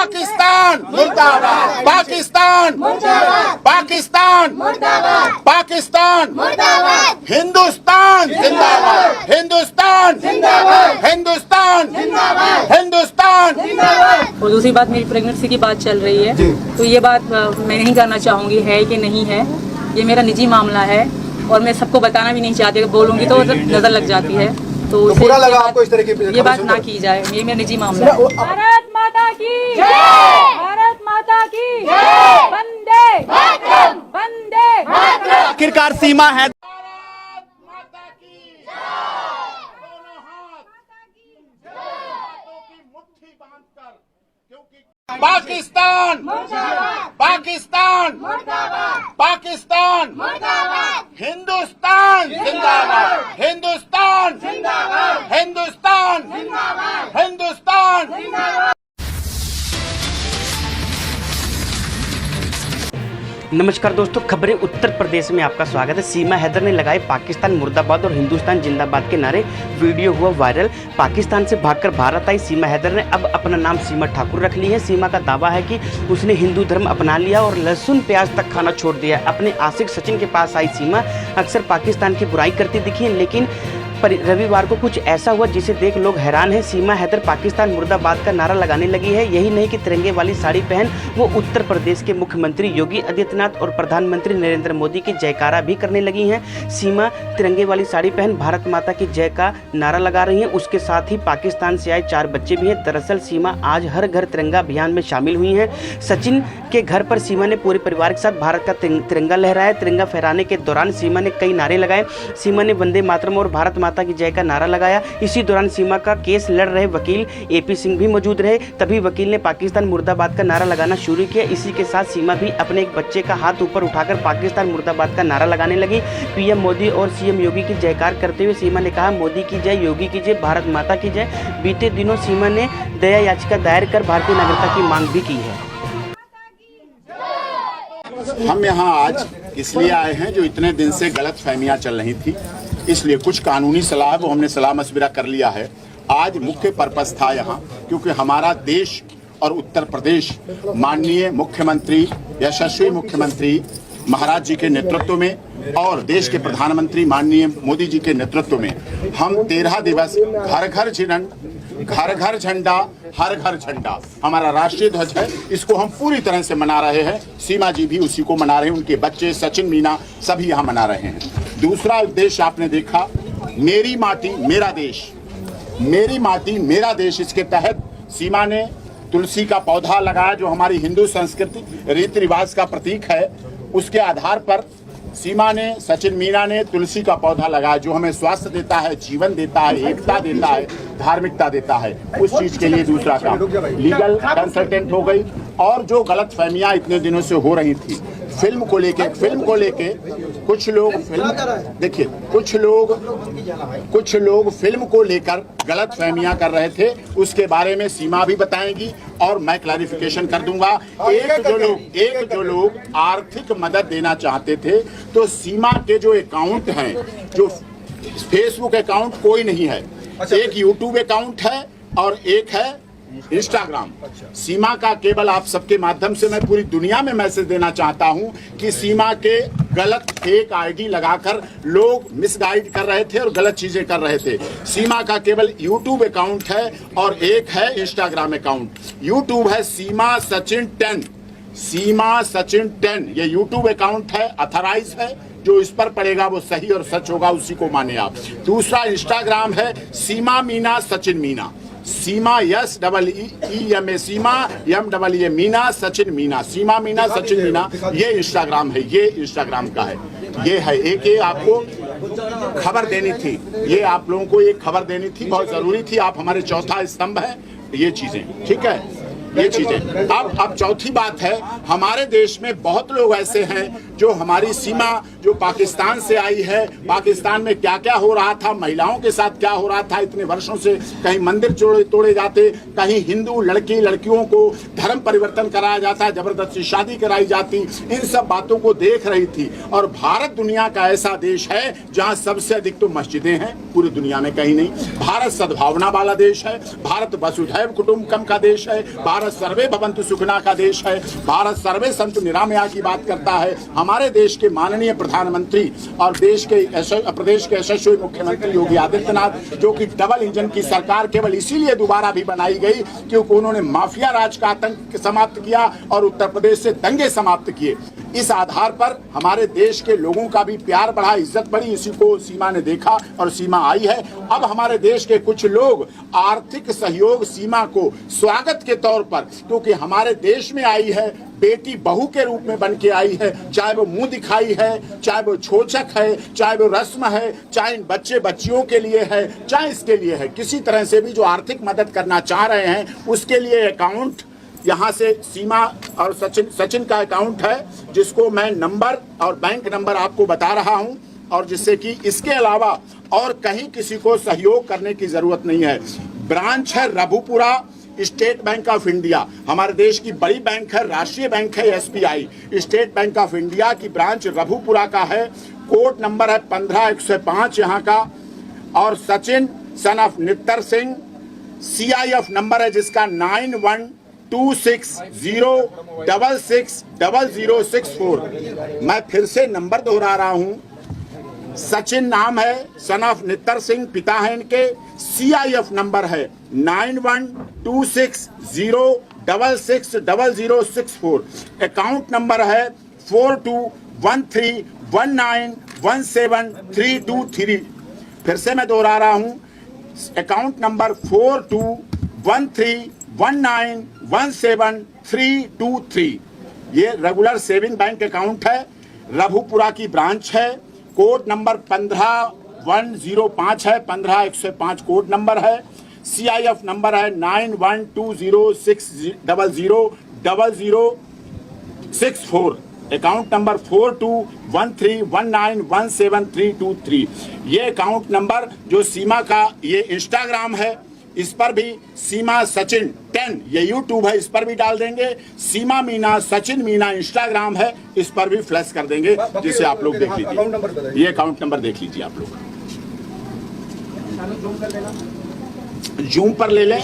पाकिस्तान मुर्दाबाद, पाकिस्तान मुर्दाबाद, पाकिस्तान मुर्दाबाद, पाकिस्तान मुर्दाबाद, हिंदुस्तान जिंदाबाद, हिंदुस्तान जिंदाबाद, हिंदुस्तान जिंदाबाद, हिंदुस्तान जिंदाबाद। और दूसरी बात, मेरी प्रेगनेंसी की बात चल रही है, तो ये बात मैं नहीं करना चाहूँगी है कि नहीं है, ये मेरा निजी मामला है और मैं सबको बताना भी नहीं चाहती, बोलूँगी तो नज़र लग जाती है। तो बुरा लगा आपको इस तरह की ये बात ना की जाए, ये मेरा निजी मामला है। भारत माता की जय, भारत माता की जय, वंदे मातरम, वंदे मातरम। आखिरकार सीमा है पाकिस्तान मुर्दाबाद, पाकिस्तान मुर्दाबाद, पाकिस्तान मुर्दाबाद, हिंदुस्तान जिंदाबाद, हिंदुस्तान जिंदाबाद, हिंदुस्तान जिंदाबाद, हिंदुस्तान जिंदाबाद। नमस्कार दोस्तों, खबरें उत्तर प्रदेश में आपका स्वागत है। सीमा हैदर ने लगाए पाकिस्तान मुर्दाबाद और हिंदुस्तान जिंदाबाद के नारे, वीडियो हुआ वायरल। पाकिस्तान से भागकर भारत आई सीमा हैदर ने अब अपना नाम सीमा ठाकुर रख ली है। सीमा का दावा है कि उसने हिंदू धर्म अपना लिया और लहसुन प्याज तक खाना छोड़ दिया। अपने आशिक सचिन के पास आई सीमा अक्सर पाकिस्तान की बुराई करती दिखी, लेकिन रविवार को कुछ ऐसा हुआ जिसे देख लोग हैरान हैं। सीमा हैदर पाकिस्तान मुर्दाबाद का नारा लगाने लगी है। यही नहीं कि तिरंगे वाली साड़ी पहन वो उत्तर प्रदेश के मुख्यमंत्री योगी आदित्यनाथ और प्रधानमंत्री नरेंद्र मोदी की जयकारा भी करने लगी हैं। सीमा तिरंगे वाली साड़ी पहन भारत माता की जय का नारा लगा रही हैं। उसके साथ ही पाकिस्तान से आए 4 बच्चे भी हैं। दरअसल सीमा आज हर घर तिरंगा अभियान में शामिल हुई हैं। सचिन के घर पर सीमा ने पूरे परिवार के साथ भारत का तिरंगा लहराया। तिरंगा फहराने के दौरान सीमा ने कई नारे लगाए। सीमा ने वंदे मातरम और भारत माता की जय का नारा लगाया। इसी दौरान सीमा का केस लड़ रहे वकील एपी सिंह भी मौजूद रहे। तभी वकील ने पाकिस्तान मुर्दाबाद का नारा लगाना शुरू किया। इसी के साथ सीमा भी अपने एक बच्चे का हाथ ऊपर उठाकर पाकिस्तान मुर्दाबाद का नारा लगाने लगी। पीएम मोदी और सीएम योगी की जयकार करते हुए सीमा ने कहा, मोदी की जय, योगी की जय, भारत माता की जय। बीते दिनों सीमा ने दया याचिका दायर कर भारतीय नागरिकता की मांग भी की है। हम यहाँ आज इसलिए आए हैं जो इतने दिन से गलत फहमियाँ चल रही थी, इसलिए कुछ कानूनी सलाह है वो हमने सलाह मशविरा कर लिया है। आज मुख्य पर्पस था यहाँ, क्योंकि हमारा देश और उत्तर प्रदेश माननीय मुख्यमंत्री, यशस्वी मुख्यमंत्री महाराज जी के नेतृत्व में और देश के प्रधानमंत्री माननीय मोदी जी के नेतृत्व में हम 13 दिवस घर घर झंडा हर घर झंडा हमारा राष्ट्रीय ध्वज है, इसको हम पूरी तरह से मना रहे हैं। सीमा जी भी उसी को मना रहे हैं, उनके बच्चे सचिन, मीना सभी यहाँ मना रहे हैं। दूसरा उद्देश्य आपने देखा, मेरी माटी मेरा देश, मेरी माटी मेरा देश। इसके तहत सीमा ने तुलसी का पौधा लगाया जो हमारी हिंदू संस्कृति रीति रिवाज का प्रतीक है। उसके आधार पर सीमा ने, सचिन, मीना ने तुलसी का पौधा लगाया जो हमें स्वास्थ्य देता है, जीवन देता है, एकता देता है, धार्मिकता देता है। उस चीज के लिए दूसरा काम लीगल कंसल्टेंट हो गई। और जो गलत फहमियां इतने दिनों से हो रही थी फिल्म को लेके कुछ लोग देखिए कुछ लोग फिल्म को लेकर गलत फहमियां कर रहे थे, उसके बारे में सीमा भी बताएंगी और मैं क्लैरिफिकेशन कर दूंगा। एक जो लोग आर्थिक मदद देना चाहते थे, तो सीमा के जो अकाउंट हैं, जो फेसबुक अकाउंट कोई नहीं है, एक यूट्यूब अकाउंट है और एक है इंस्टाग्राम। सीमा का केवल आप सबके माध्यम से मैं पूरी दुनिया में मैसेज देना चाहता हूं कि सीमा के गलत फेक आईडी लगाकर लोग मिसगाइड कर रहे थे और गलत चीजें कर रहे थे। सीमा का केवल यूट्यूब अकाउंट है और एक है इंस्टाग्राम अकाउंट। यूट्यूब है सीमा सचिन 10, सीमा सचिन 10 ये यूट्यूब अकाउंट है, अथराइज है। जो इस पर पड़ेगा वो सही और सच होगा, उसी को माने आप। दूसरा इंस्टाग्राम है सीमा मीना सचिन मीना, सीमा SEEMA, सीमा MEE मीना सचिन मीना, सीमा मीना सचिन मीना, ये इंस्टाग्राम है, ये इंस्टाग्राम का है। ये है एक, ये आपको खबर देनी थी, ये आप लोगों को एक खबर देनी थी, बहुत जरूरी थी। आप हमारे चौथा स्तंभ है, ये चीजें ठीक है, ये चीजें। अब चौथी बात है, हमारे देश में बहुत लोग ऐसे हैं जो हमारी सीमा जो पाकिस्तान से आई है, पाकिस्तान में क्या क्या हो रहा था, महिलाओं के साथ क्या हो रहा था इतने वर्षों से, कहीं मंदिर तोड़े जाते, कहीं हिंदू लड़कियों को धर्म परिवर्तन कराया जाता, जबरदस्ती शादी कराई जाती, इन सब बातों को देख रही थी। और भारत दुनिया का ऐसा देश है जहाँ सबसे अधिक तो मस्जिदें हैं, पूरी दुनिया में कहीं नहीं। भारत सद्भावना वाला देश है, भारत वसुधैव कुटुंबकम का देश है, भारत भारत सर्वे भवन्तु सुखिनः का देश है, भारत सर्वे सन्तु निरामया की बात करता है। हमारे देश के माननीय प्रधानमंत्री और प्रदेश के यशस्वी मुख्यमंत्री योगी आदित्यनाथ, जो कि डबल इंजन की सरकार केवल इसीलिए दोबारा भी बनाई गई क्योंकि उन्होंने माफिया राज का आतंक समाप्त किया और उत्तर प्रदेश से दंगे समाप्त किए। इस आधार पर हमारे देश के लोगों का भी प्यार बढ़ा, इज्जत बढ़ी, इसी को सीमा ने देखा और सीमा आई है। अब हमारे देश के कुछ लोग आर्थिक सहयोग सीमा को स्वागत के तौर पर, क्योंकि हमारे देश में आई है, बेटी बहू के रूप में बन के आई है, चाहे वो मुंह दिखाई है, चाहे वो छोचक है, चाहे वो रस्म है, चाहे इन बच्चे बच्चियों के लिए है, चाहे इसके लिए है, किसी तरह से भी जो आर्थिक मदद करना चाह रहे हैं उसके लिए अकाउंट यहाँ से सीमा और सचिन का अकाउंट है, जिसको मैं नंबर और बैंक नंबर आपको बता रहा हूँ, और जिससे कि इसके अलावा और कहीं किसी को सहयोग करने की जरूरत नहीं है। ब्रांच है Raghupura state Bank of India, हमारे देश की बड़ी बैंक है, राष्ट्रीय बैंक है SBI। State Bank of India की ब्रांच रघुपुरा का है, कोड नंबर है 15105 यहाँ का, और Sachin son of Nittar Singh CIF number है जिसका 9126060064। मैं फिर से नंबर दोहरा रहा हूं, सचिन नाम है, सन ऑफ नित्तर सिंह पिता है इनके, CIF नंबर है 9126060064। अकाउंट नंबर है 421319173223। फिर से मैं दोहरा रहा हूं, अकाउंट नंबर 421319173223। ये रेगुलर सेविंग बैंक अकाउंट है, रघुपुरा की ब्रांच है, कोड नंबर 15105 है, 15105 कोड नंबर है, CIF नंबर है 9120600064। Account number 421319173223। ये अकाउंट नंबर जो सीमा का, ये इंस्टाग्राम है, इस पर भी सीमा सचिन 10, ये यूट्यूब है, इस पर भी डाल देंगे। सीमा मीना सचिन मीना इंस्टाग्राम है, इस पर भी फ्लैश कर देंगे, जिसे आप लोग देख लीजिए। ये अकाउंट नंबर देख लीजिए आप लोग, जूम पर ले लें।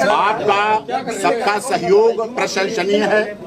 आपका सबका सहयोग प्रशंसनीय है,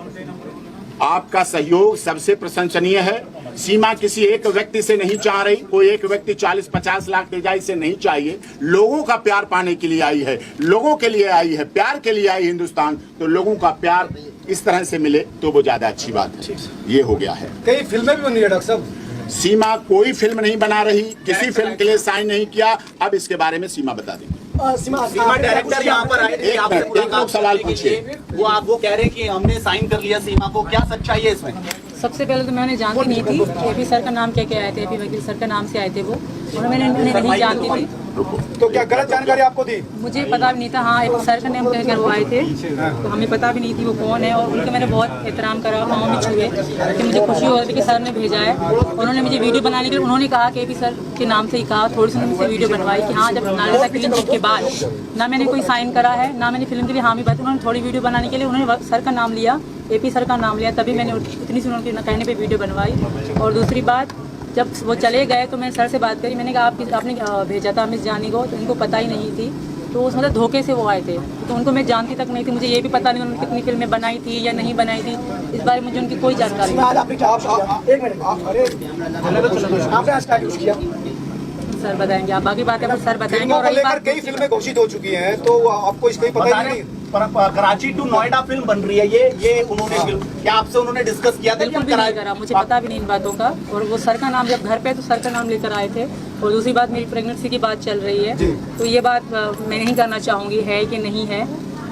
आपका सहयोग सबसे प्रशंसनीय है। सीमा किसी एक व्यक्ति से नहीं चाह रही, कोई एक व्यक्ति 40-50 लाख दे जाए, इसे नहीं चाहिए। लोगों का प्यार पाने के लिए आई है, लोगों के लिए आई है, प्यार के लिए आई हिंदुस्तान। तो लोगों का प्यार इस तरह से मिले तो वो ज्यादा अच्छी बात है। ये हो गया है। कई फिल्में भी बन रही है डॉक्टर साहब। सीमा कोई फिल्म नहीं बना रही, किसी फिल्म के लिए साइन नहीं किया। अब इसके बारे में सीमा बता देंगे। सीमा डायरेक्टर यहाँ पर आए थे, एक लोग सवाल पूछिए। वो कह रहे हैं कि हमने साइन कर लिया सीमा को, क्या सच्चाई है इसमें? सबसे पहले तो मैंने जानती नहीं थी, AP सर का नाम क्या क्या आए थे, AP वकील सर का नाम से आए थे वो, और मैंने उन्हें नहीं जानती थी। तो क्या गलत जानकारी आपको दी? मुझे पता भी नहीं था। हाँ, AP सर का नाम कहकर वो आए थे, तो हमें पता भी नहीं थी वो कौन है, और उनका मैंने बहुत एहतराम करा, पाँव भी छुए कि मुझे खुशी हो रही थी कि सर ने भेजा है। उन्होंने मुझे वीडियो बनाने के लिए उन्होंने कहा कि AP सर के नाम से ही कहा, थोड़ी सी मुझसे वीडियो बनवाई कि हाँ, जब नालंदा क्लीन चिट के बाद ना मैंने कोई साइन करा है, ना मैंने फिल्म के लिए हामी बात। उन्होंने थोड़ी वीडियो बनाने के लिए उन्होंने सर का नाम लिया, AP सर का नाम लिया, तभी मैंने इतनी सी उनके कहने पे वीडियो बनवाई। और दूसरी बात, जब वो चले गए तो मैं सर से बात करी, मैंने कहा आपने भेजा था मिस जानी को, तो इनको पता ही नहीं थी, तो उस मतलब धोखे से वो आए थे, तो उनको मैं जानती तक नहीं थी। मुझे ये भी पता नहीं उन्होंने कितनी फिल्में बनाई थी या नहीं बनाई थी, इस बारे में मुझे उनकी कोई जानकारी नहीं। सर बताएंगे, आप बाकी बातें सर बताएंगे। और कई फिल्में घोषित हो चुकी हैं, तो आपको इसको पता ही नहीं। कराची टू नोएडा फिल्म बन रही है, ये उन्होंने क्या आपसे उन्होंने डिस्कस किया था? बिल्कुल भी नहीं करा, मुझे पता भी नहीं इन बातों का। और वो सर का नाम जब घर पे तो सर का नाम लेकर आए थे। और दूसरी बात, मेरी प्रेगनेंसी की बात चल रही है, तो ये बात मैं नहीं करना चाहूँगी है कि नहीं है,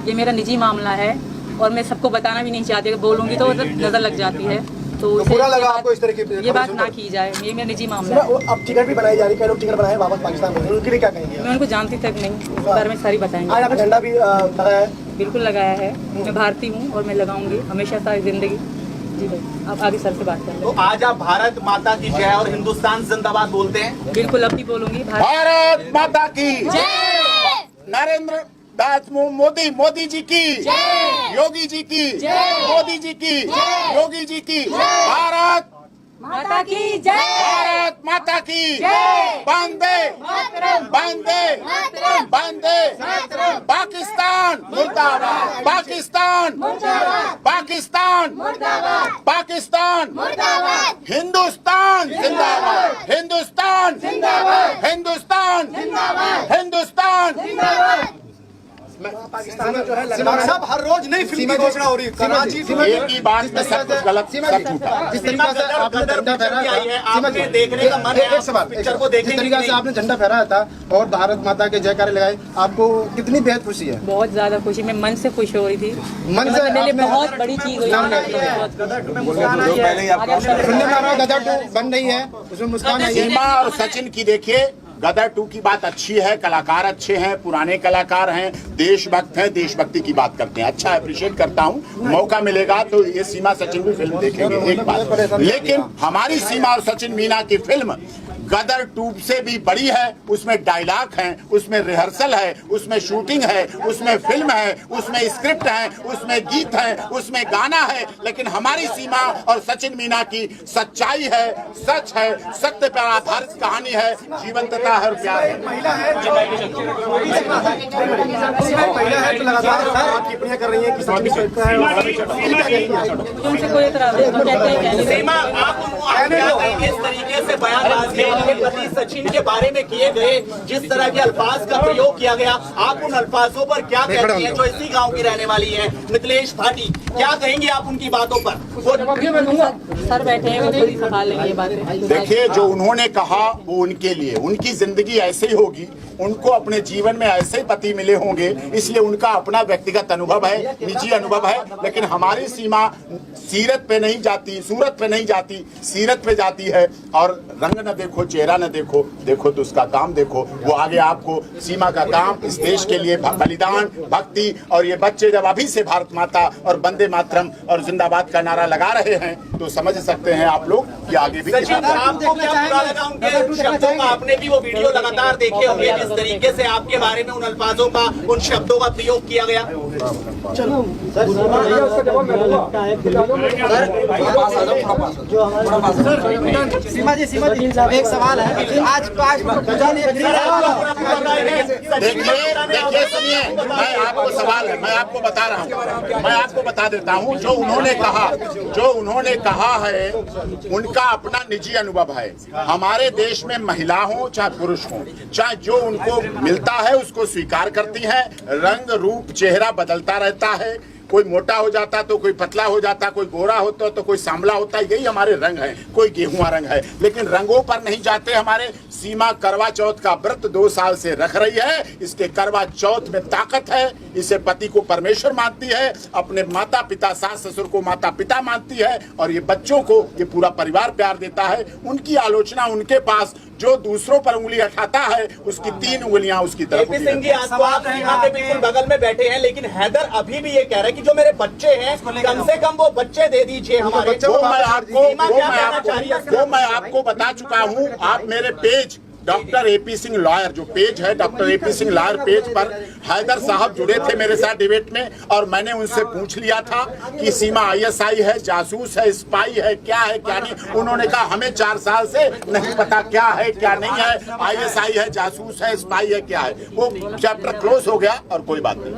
ये मेरा निजी मामला है और मैं सबको बताना भी नहीं चाहती। बोलूँगी तो नज़र लग जाती है, तो बुरा लगा आपको इस तरह की ये बात ना की जाए, ये मेरा निजी मामला है। अब टिकट भी बनाई जा रही है, कई लोग टिकट बनाए वापस पाकिस्तान में, उनके लिए क्या कहेंगे? मैं उनको जानती तक नहीं, इस बारे में सारी बताएंगे। आज आपने झंडा भी लगाया है? बिल्कुल लगाया है, मैं भारतीय हूँ और मैं लगाऊंगी हमेशा सारी जिंदगी। जी भाई, आप आगे सर से बात कर लें। तो आज आप भारत माता की जय और हिंदुस्तान जिंदाबाद बोलते हैं? बिल्कुल, अब भी बोलूंगी भारत माता की जय, नरेंद्र दास मोदी जी की, योगी जी की, मोदी जी की, योगी जी की, भारत माता की जय, भारत माता की वंदे वंदे वंदे पाकिस्तान मुर्दाबाद पाकिस्तान पाकिस्तान पाकिस्तान हिंदुस्तान जिंदाबाद हिंदुस्तान हिंदुस्तान हिंदुस्तान साहब हर रोज नई फिल्म की घोषणा हो रही है। कराची एक ही बात में सब कुछ गलत सब झूठा। जिस तरीके से आपने झंडा फहराया एक सवाल जिस तरीके से आपने झंडा फहराया था और भारत माता के जयकारे लगाए, आपको कितनी बेहद खुशी है? बहुत ज्यादा खुशी, मैं मन से खुश हो रही थी। मन से मेरे लिए बहुत बड़ी चीज हुई। सुनने में आ रहा है गदर 2 बन रही है, उसमें मुस्कान आई है। सीमा और सचिन की देखिए, गदर 2 की बात अच्छी है, कलाकार अच्छे हैं, पुराने कलाकार हैं, देशभक्त हैं, देशभक्ति की बात करते हैं, अच्छा अप्रिशिएट करता हूं। मौका मिलेगा तो ये सीमा सचिन भी फिल्म देखेंगे, एक बात। लेकिन हमारी सीमा और सचिन मीना की फिल्म गदर 2 से भी बड़ी है। उसमें डायलॉग हैं, उसमें रिहर्सल है, उसमें शूटिंग है, उसमें फिल्म है, उसमें स्क्रिप्ट है, उसमें गीत है, उसमें गाना है। लेकिन हमारी सीमा और सचिन मीना की सच्चाई है, सच है, सत्य पर आधारित कहानी है, जीवंतता है और प्यार है। महिला है तो लगातार टिप्पणियां कर रही है कि उनसे कोई एतराज नहीं, वो कहते हैं कहने दो। सीमा, आप इस तरीके से बयानबाजी अपने पति सचिन के बारे में किए गए, जिस तरह के अल्फाज का प्रयोग किया गया, आप उन अल्फाजों पर क्या कहती हैं? जो इसी गांव की रहने वाली है, मिथिलेश भाटी, क्या कहेंगे आप उनकी बातों पर? सर बैठे हैं, वो खुद ही संभाल लेंगे ये बातें। देखिए, जो उन्होंने कहा वो उनके लिए, उनकी जिंदगी ऐसे ही होगी, उनको अपने जीवन में ऐसे ही पति मिले होंगे, इसलिए उनका अपना व्यक्तिगत अनुभव है, निजी अनुभव है। लेकिन हमारी सीमा सीरत पे नहीं जाती, सूरत पे नहीं जाती, सीरत पे जाती है। और रंग न देखो, चेहरा न देखो, देखो तो उसका काम देखो। वो आगे आपको सीमा का काम, इस देश के लिए बलिदान, भक्ति, और ये बच्चे जब अभी से भारत माता और वंदे मातरम और जिंदाबाद का नारा लगा रहे हैं तो समझ सकते हैं आप लोग कि आगे भी सचिन, आपको क्या बुरा लगा उनके शब्दों का? आपने भी वो वीडियो लगातार देखे होंगे, जिस तरीके से आपके बारे में उन अल्फाजों का, उन शब्दों का प्रयोग किया गया। सीमा जी एक सवाल है, आज पूजा देखिए सुनिए, मैं आपको सवाल है, मैं आपको बता रहा हूँ, मैं आपको बता देता हूँ। जो उन्होंने कहा है उनका अपना निजी अनुभव है। हमारे देश में महिला हो चाहे पुरुष हो, चाहे जो उनको मिलता है उसको स्वीकार करती हैं। रंग रूप चेहरा बदलता रहता है, कोई मोटा हो जाता तो कोई पतला हो जाता, कोई गोरा होता तो कोई सांवला होता, यही हमारे रंग है, कोई गेहुआ रंग है। लेकिन रंगों पर नहीं जाते। हमारे सीमा करवा चौथ का व्रत 2 साल से रख रही है। इसके करवा चौथ में ताकत है, इसे पति को परमेश्वर मानती है, अपने माता पिता सास ससुर को माता पिता मानती है, और ये बच्चों को ये पूरा परिवार प्यार देता है। उनकी आलोचना उनके पास, जो दूसरों पर उंगली उठाता है उसकी 3 उंगलियां उसकी तरफ। AP सिंह जी, आज तो आप सीमा के बिल्कुल बगल में बैठे हैं, लेकिन हैदर अभी भी ये कह रहे हैं कि जो मेरे बच्चे हैं, कम से कम वो बच्चे दे दीजिए हमारे। वो मैं आपको बता चुका हूँ। आप मेरे page doctor AP Singh lawyer, जो पेज है doctor AP Singh lawyer page पर हैदर साहब जुड़े थे मेरे साथ डिबेट में, और मैंने उनसे पूछ लिया था कि सीमा ISI है, जासूस है, स्पाई है, क्या है क्या नहीं। उन्होंने कहा हमें 4 साल से नहीं पता क्या है क्या नहीं है, ISI है, जासूस है, स्पाई है, क्या है। वो चैप्टर क्लोज हो गया और कोई बात नहीं।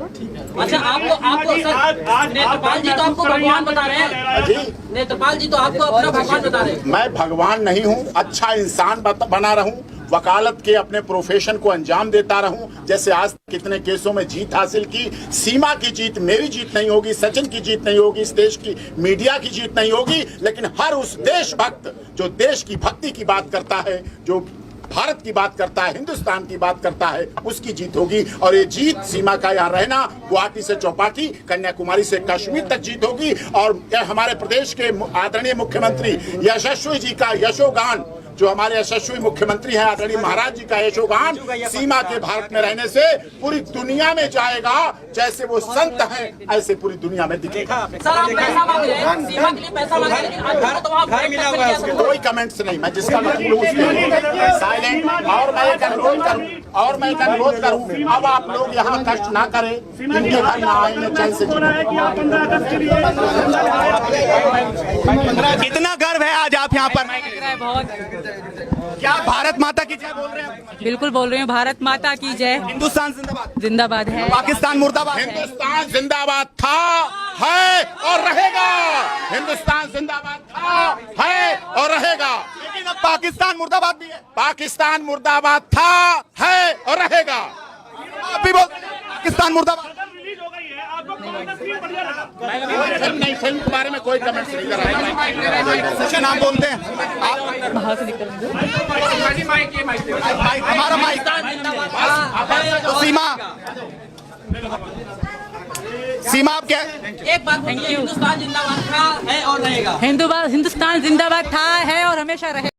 अच्छा, आपको नेत्रपाल जी तो आपको भगवान बता रहे हैं जी, नेत्रपाल जी तो आपको अपना भगवान बता रहे हैं। मैं भगवान नहीं हूँ, अच्छा इंसान बना रहूं, वकालत के अपने प्रोफेशन को अंजाम देता रहूं। जैसे आज कितने केसों में जीत हासिल की। सीमा की जीत मेरी जीत नहीं होगी, सचिन की जीत नहीं होगी, इस देश की मीडिया की जीत नहीं होगी, लेकिन हर उस देशभक्त जो देश की भक्ति की बात करता है, जो भारत की बात करता है, हिंदुस्तान की बात करता है, उसकी जीत होगी। और ये जीत सीमा का यहाँ रहना, गुवाहाटी से चौपाटी, कन्याकुमारी से कश्मीर तक जीत होगी। और हमारे प्रदेश के आदरणीय मुख्यमंत्री यशस्वी जी का यशोगान, जो हमारे यशस्वी मुख्यमंत्री हैं आदरणीय महाराज जी का यशोगान, सीमा के भारत में रहने से पूरी दुनिया में जाएगा। जैसे वो संत हैं ऐसे पूरी दुनिया में दिखेगा। सर, आप पैसा मांग रहे हैं, सीमा के लिए पैसा मांग रहे हैं, लेकिन आज तो आप कोई कमेंट्स नहीं, मैं जिसका साइलेंट। और मैं एक अनुरोध करूं, अब आप लोग यहाँ कष्ट ना करें, इनके घर ना आए, चैन से कितना गर्व है आज आप यहाँ पर। बहुत क्या भारत माता की जय बोल रहे हैं? बिल्कुल बोल रही हूँ, भारत माता की जय, हिंदुस्तान जिंदाबाद, जिंदाबाद है, पाकिस्तान मुर्दाबाद। हिंदुस्तान जिंदाबाद था, है और रहेगा। हिंदुस्तान जिंदाबाद था, है और रहेगा। लेकिन अब पाकिस्तान मुर्दाबाद भी है। पाकिस्तान मुर्दाबाद था, है और रहेगा। आप भी बोलते हैं पाकिस्तान मुर्दाबाद। नहीं, फिल्म के बारे में कोई कमेंट्स नहीं कर रहा। अच्छा नाम बोलते हैं आप? बाहर से निकल हमारा माइक तो सीमा आप क्या एक बात बोलिए, हिंदुस्तान जिंदाबाद था, है और रहेगा। हिंदुस्तान जिंदाबाद था, है और हमेशा रहे।